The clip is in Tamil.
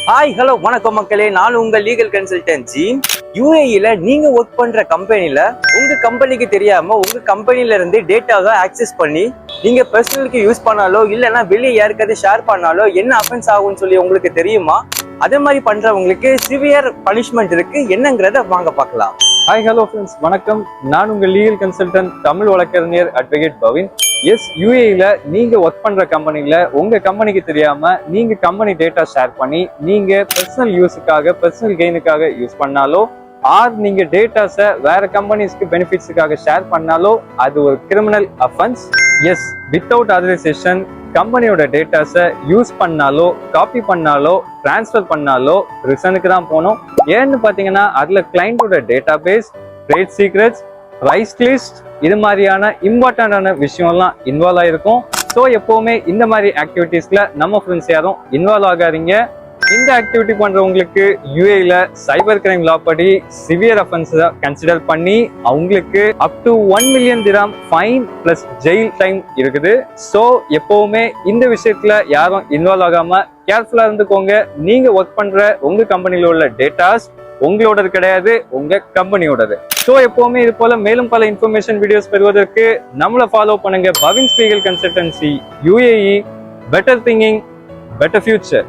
ஹாய் ஹலோ வணக்கம் மக்களே, நான் உங்க லீகல் கன்சல்டன்சி. யூஏஇல நீங்க ஒர்க் பண்ற கம்பெனில உங்க கம்பெனிக்கு தெரியாம உங்க கம்பெனில இருந்து டேட்டாவை ஆக்சஸ் பண்ணி நீங்க பர்சனலுக்கு யூஸ் பண்ணாலோ இல்லைன்னா வெளியே யாருக்காவது ஷேர் பண்ணாலோ என்ன அஃபென்ஸ் ஆகும்னு சொல்லி உங்களுக்கு தெரியுமா? அதே மாதிரி பண்றவங்களுக்கு சிவியர் பனிஷ்மெண்ட் இருக்கு. என்னங்கிறத வாங்க பார்க்கலாம். ஹாய் ஹலோ ஃப்ரெண்ட்ஸ், வணக்கம். நான் உங்கள் லீகல் கன்சல்டன்ட் தமிழ் வழக்கறிஞர் அட்வொகேட் பவின். எஸ், யூஏஇல நீங்க ஒர்க் பண்ற கம்பெனில உங்க கம்பெனிக்கு தெரியாம நீங்க கம்பெனி டேட்டா ஷேர் பண்ணி நீங்க பர்சனல் யூஸுக்காக பர்சனல் கெயினுக்காக யூஸ் பண்ணாலோ ஆர் நீங்க டேட்டாஸை வேற கம்பெனிஸ்க்கு பெனிஃபிட்ஸுக்காக ஷேர் பண்ணாலோ அது ஒரு criminal offence. Yes, without authorisation கம்பெனியோட டேட்டாஸை யூஸ் பண்ணாலோ காப்பி பண்ணாலோ டிரான்ஸ்ஃபர் பண்ணாலோ ரிசனுக்கு தான் போகணும். ஏன்னு பார்த்தீங்கன்னா அதில் கிளைண்டோட database, trade secrets, price list இது மாதிரியான இம்பார்ட்டண்டான விஷயம்லாம் இன்வால்வ் ஆயிருக்கும். ஸோ எப்போவுமே இந்த மாதிரி ஆக்டிவிட்டீஸ்ல நம்ம ஃப்ரெண்ட்ஸ் யாரும் இன்வால்வ் ஆகாதீங்க. இந்த ஆக்டிவிட்டி பண்றவங்களுக்கு யூஏல சைபர் கிரைம் லா படி சிவியர் அஃபென்ஸ் கன்சிடர் பண்ணி அவங்களுக்கு up to 1 million gram fine plus jail time இருக்குது. ஸோ எப்பவுமே இந்த விஷயத்துல யாரும் இன்வால்வ் ஆகாம கேர்ஃபுல்லா இருந்துக்கோங்க. நீங்க ஒர்க் பண்ற உங்க கம்பெனில உள்ள டேட்டாஸ் உங்களோடது கிடையாது, உங்க கம்பெனியோடது. ஸோ எப்பவுமே இது போல மேலும் பல இன்ஃபர்மேஷன் வீடியோஸ் பெறுவதற்கு நம்மளை ஃபாலோ பண்ணுங்க. Pavins legal consultancy, UAE, better thinking, better future.